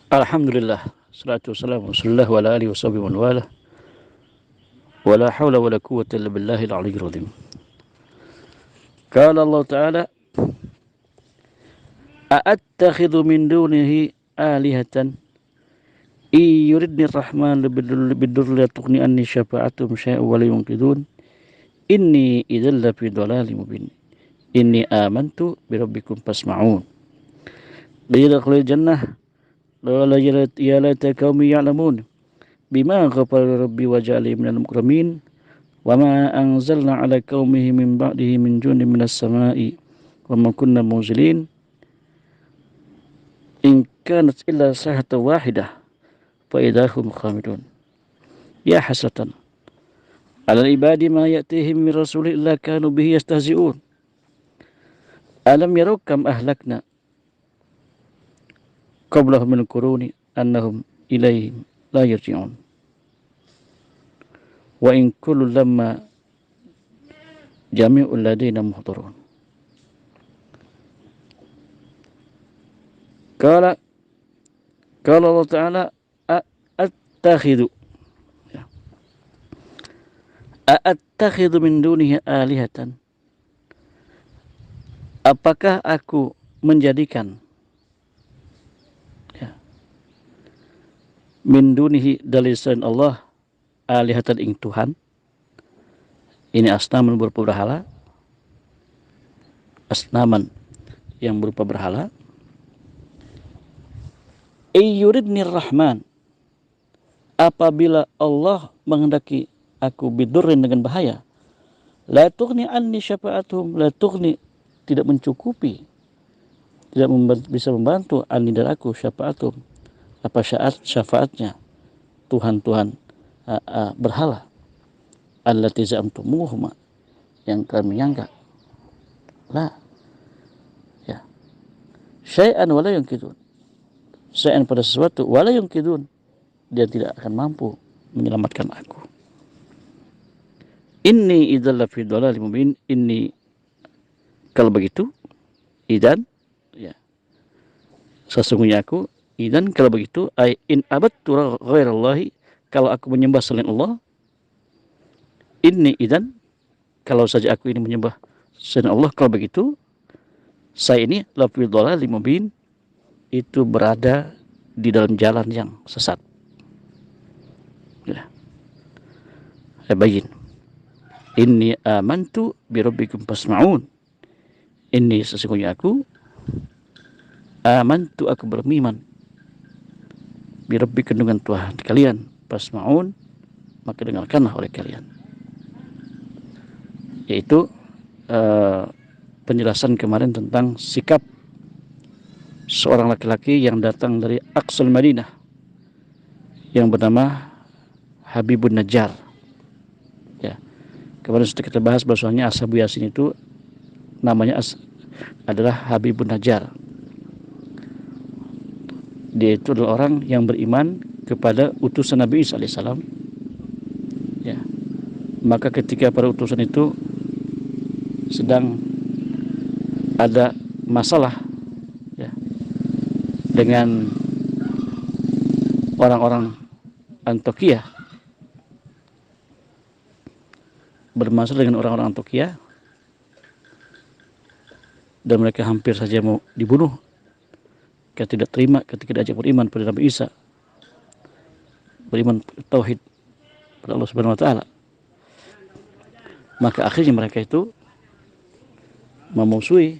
Alhamdulillah, salatu wassalamu rasulullah wa ala alihi wa sahbihi wa wala wa la hawla wa la quwwata illa billahil aliyyil azim. Qala Allah Ta'ala, a'attakhidhu min dunihi alihatan yuridni rahman bidurri la tughni anni syafa'atuhum syai'an wa la yunqidun inni idzal la fi dhalalin mubin inni amantu bi rabbikum fasma'un qila khulil jannah la ya laita qaumi ya'lamun bima ghafara rabbi wa ja'alni minal mukramin wa ma anzalna ala qaumihi min ba'dihi min jundin minas sama'i wa ma kunna munzilin in kanat illa sahata wahidah fa idahum khamidun ya hasratan ala ibadi ma ya'tihim min rasulin illa kanu bihi yastahzi'un alam yarau kam ahlakna qablahum min quruni annahum ilaihim la yarji'un wa in kullu lamma jami'ul ladaina muhdarun. Qala Allah Ta'ala a'attakhidhu min dunihi alihatan, apakah aku menjadikan min dunihi dari selain Allah alihatan ing Tuhan, ini asnaman berupa berhala, asnaman yang berupa berhala. Yuridni rahman, apabila Allah menghendaki aku bidurrin dengan bahaya, la tughni anni syafa'atuhum, la tughni tidak mencukupi, tidak bisa membantu anni dari aku syafa'atuhum, apa syafaatnya Tuhan-Tuhan berhala, allati za'amtumuhuma, yang kalian menyangka, la ya syai'an wala yunqidun, syai'an pada sesuatu, wala yunqidun, dia tidak akan mampu menyelamatkan aku. Inni idzal fi dhalalin mubin, inni kalau begitu, idan ya sesungguhnya aku, idan kalau begitu, ay in abattu ghairallahi, kalau aku menyembah selain Allah, inni idan kalau saja aku ini menyembah selain Allah, kalau begitu saya ini la fi dhalalin mubin, itu berada di dalam jalan yang sesat. Ya. Bayin. Inni amantu bi rabbikum fasma'un. Ini sesungguhnya aku amantu, aku beriman bi rabbikum dengan Tuhan kalian, fasma'un, maka dengarkanlah oleh kalian. Yaitu penjelasan kemarin tentang sikap seorang laki-laki yang datang dari Aqsal Madinah yang bernama Habibun Najjar. Ya. Kemarin sudah kita bahas bahwasanya Ashabu Yasin itu namanya adalah Habibun Najjar. Dia itu adalah orang yang beriman kepada utusan Nabi Isa alaihissalam. Ya. Maka ketika para utusan itu sedang ada masalah dengan orang-orang Antioquia, bermasalah dengan orang-orang Antioquia, dan mereka hampir saja mau dibunuh ketika tidak terima, ketika diajak beriman pada Nabi Isa, beriman tauhid pada Allah Subhanahu wa taala. Maka akhirnya mereka itu memusuhi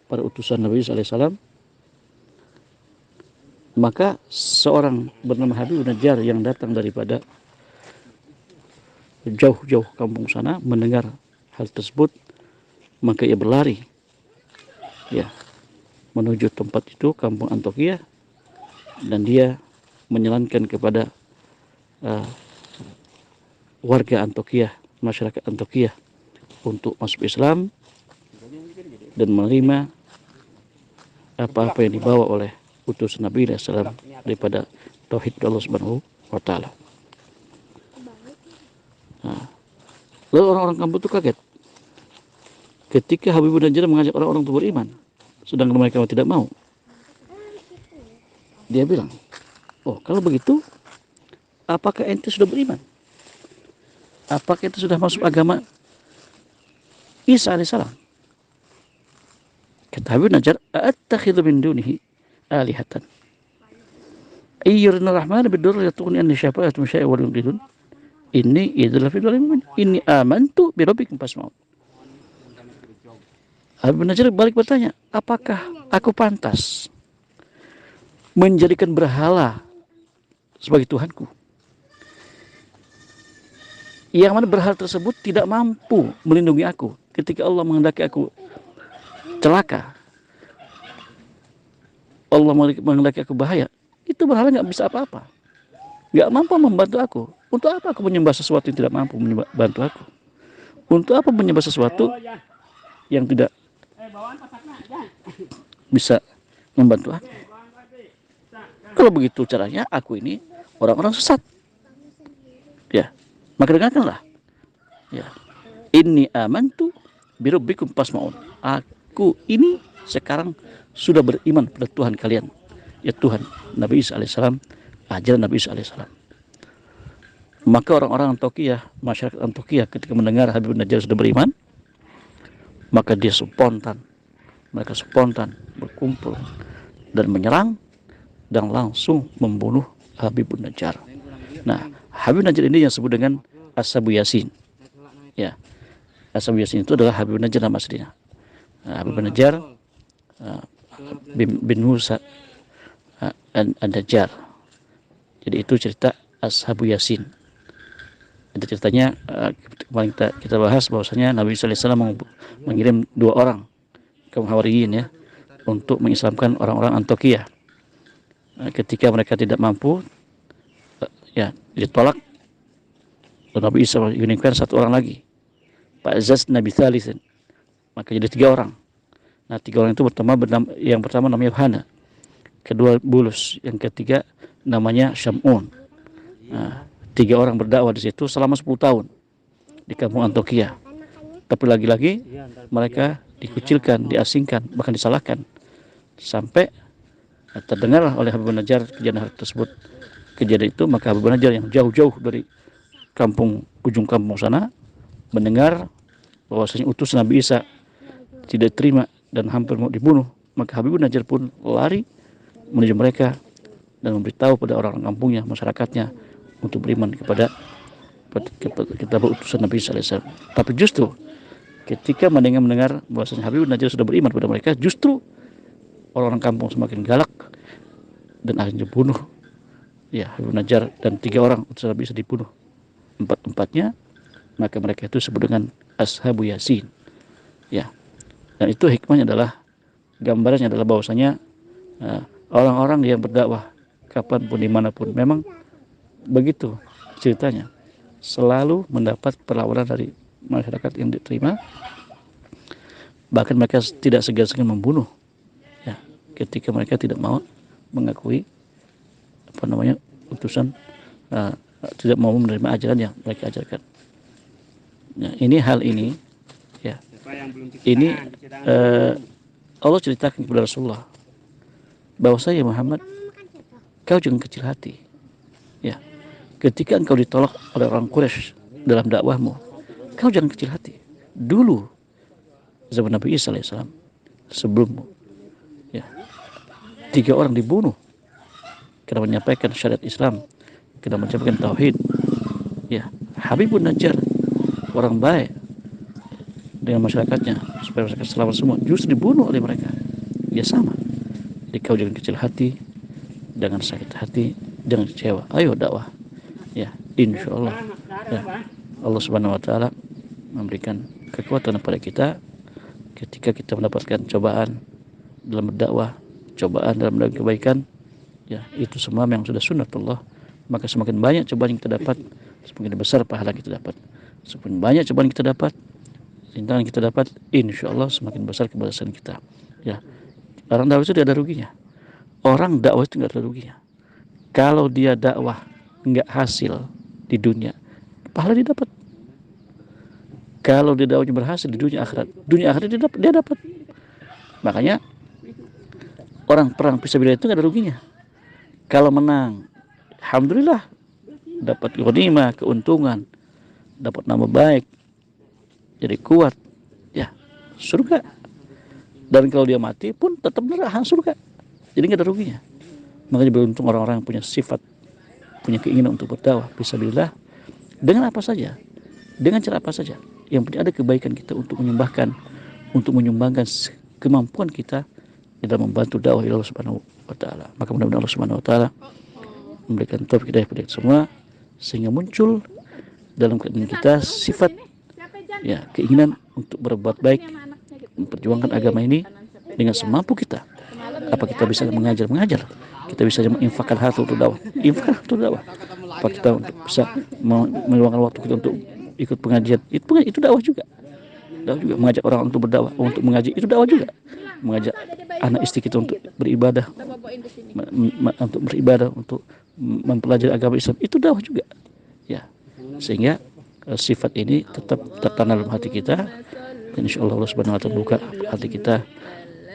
para utusan Nabi Isa alaihissalam. Maka seorang bernama Habibun Najjar yang datang daripada jauh-jauh kampung sana mendengar hal tersebut, maka ia berlari menuju tempat itu, kampung Antioquia, dan dia menyarankan kepada warga Antioquia, masyarakat Antioquia, untuk masuk Islam dan menerima apa-apa yang dibawa oleh utusan Nabi SAW daripada tauhid Allah Subhanahu wa taala. Lalu orang-orang kampung itu kaget ketika Habibun Najjar mengajak orang-orang untuk beriman, sedangkan mereka tidak mau. Dia bilang, Oh, kalau begitu, apakah ente sudah beriman? Apakah ente sudah masuk agama Isa alaihissalam? Kata Habib Najjar, "Attakhidhu min dunihi alihatan. Iyyurna rahman bidurri yatuqni anni syafa'atum syai'a wal yunqidun. Ini idul fi dzalimin. Ini amantu bi rabbikum fasma'un." Habib Najjar balik bertanya, apakah aku pantas menjadikan berhala sebagai Tuhanku? Yang mana berhala tersebut tidak mampu melindungi aku ketika Allah menghendaki aku celaka, Allah menghendaki aku bahaya. Itu berhala nggak bisa apa-apa, nggak mampu membantu aku. Untuk apa aku menyembah sesuatu yang tidak mampu membantu aku? Untuk apa menyembah sesuatu yang tidak bisa membantu aku? Kalau begitu caranya, aku ini orang-orang sesat. Ya, maka dengarkanlah. Ya, inni amantu birabbikum fasma'un. Aku ini sekarang sudah beriman pada Tuhan kalian, ya Tuhan Nabi Isa alaihissalam, ajaran Nabi Isa alaihissalam. Maka orang-orang Antiokhia, masyarakat Antiokhia ketika mendengar Habib Najjar sudah beriman, maka mereka spontan berkumpul dan menyerang dan langsung membunuh Habib Najjar. Nah, Habib Najjar ini yang disebut dengan Ashabu Yasin. Ya, Ashabu Yasin itu adalah Habib Najjar nama aslinya. Habib Najjar bin Musa An-Najjar. Jadi itu cerita Ashabu Yasin. Ada ceritanya kemarin kita bahas bahwasanya Nabi sallallahu alaihi wasallam mengirim 2 orang kaum Hawariyin ya untuk mengislamkan orang-orang Antiokhia. Ketika mereka tidak mampu, ya ditolak, Nabi Isa mengirimkan 1 orang lagi, Pak Zaz Nabi Thalithin, maka jadi 3 orang. Nah 3 orang itu yang pertama namanya Yohana, kedua Bulus, yang ketiga namanya Syamun. Nah, 3 orang berdakwah di situ selama 10 tahun di kampung Antiokhia. Tapi lagi-lagi mereka dikucilkan, diasingkan, bahkan disalahkan, sampai terdengarlah oleh Habib Najjar kejadian tersebut. Kejadian itu, maka Habib Najjar yang jauh-jauh dari ujung kampung sana mendengar bahwasanya utusan Nabi Isa tidak terima dan hampir mau dibunuh, maka Habib Najjar pun lari menuju mereka dan memberitahu pada orang-orang kampungnya, masyarakatnya, untuk beriman kepada utusan Nabi sallallahu alaihi wasallam. Tapi justru ketika mendengar bahwasanya Habib Najjar sudah beriman kepada mereka, justru orang-orang kampung semakin galak dan akhirnya dibunuh. Ya, Habib Najjar dan 3 orang utusan Nabi bisa dibunuh. 4-empatnya, maka mereka itu disebut dengan Ashabu Yasin. Ya, dan itu hikmahnya adalah, gambarannya adalah bahwasanya orang-orang yang berdakwah kapanpun dimanapun memang begitu ceritanya, selalu mendapat perlawanan dari masyarakat yang diterima, bahkan mereka tidak segan-segan membunuh ya ketika mereka tidak mau mengakui utusan, tidak mau menerima ajaran yang mereka ajarkan. Nah, hal ini ya, ini Allah ceritakan kepada Rasulullah bahwa saya Muhammad, kau jangan kecil hati ya, ketika engkau ditolak oleh orang Quraisy dalam dakwahmu, kau jangan kecil hati. Dulu zaman Nabi Isa alaihissalam, sebelummu ya, 3 orang dibunuh karena menyampaikan syariat Islam, karena menyampaikan tauhid ya. Habibun Najjar orang baik dengan masyarakatnya supaya masyarakat selamat semua, justru dibunuh oleh mereka. Ya sama, jadi kau jangan kecil hati, jangan sakit hati, jangan kecewa. Ayo dakwah ya, insyaallah ya, Allah Subhanahu wa taala memberikan kekuatan kepada kita ketika kita mendapatkan cobaan dalam berdakwah, cobaan dalam melakukan kebaikan ya. Itu semua yang sudah sunnatullah, maka semakin banyak cobaan yang kita dapat, semakin besar pahala kita dapat. Semakin banyak cobaan yang kita dapat, rintangan yang kita dapat, insyaallah semakin besar kebalasan kita ya. Orang dakwah itu tidak ada ruginya. Orang dakwah itu tidak ada ruginya. Kalau dia dakwah nggak hasil di dunia, pahala dia dapat. Kalau dia dakwahnya berhasil di dunia akhirat dia dapat. Makanya orang perang fisabilillah itu nggak ada ruginya. Kalau menang alhamdulillah dapat ghanimah, keuntungan, dapat nama baik, jadi kuat, ya surga. Dan kalau dia mati pun tetap neraka surga, jadi nggak ada ruginya. Makanya beruntung orang-orang yang punya sifat, punya keinginan untuk berdakwah fisabilillah dengan apa saja, dengan cara apa saja. Yang penting ada kebaikan kita untuk menyumbangkan kemampuan kita dalam membantu dakwah Allah Subhanahu wa taala. Maka mudah-mudahan Allah Subhanahu wa taala memberikan taufik hidayah kepada kita semua sehingga muncul dalam keadaan kita sifat, ya, keinginan untuk berbuat baik, memperjuangkan agama ini dengan semampu kita. Apa kita bisa mengajar, kita bisa menginfakkan harta untuk dakwah, apa kita untuk bisa meluangkan waktu kita untuk ikut pengajian, itu dakwah juga. Mengajak orang untuk berdakwah, untuk mengaji, itu dakwah juga. Mengajak anak istri kita untuk beribadah, untuk mempelajari agama Islam, itu dakwah juga, ya. Sehingga sifat ini tetap tertanam dalam hati kita, dan insyaallah Allah Subhanahu wa taala buka hati kita,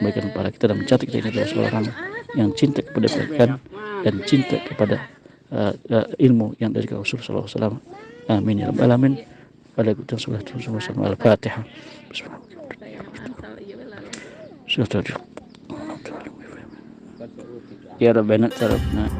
memberikan kepada kita dan mencatat kita ini adalah seorang yang cinta kepada kebaikan dan cinta kepada ilmu yang dari Rasulullah SAW. Amin ya rabbal alamin. Pada kita sudah Al-Fatihah. Bismillahirrahmanirrahim. Ya Rabbana tarafna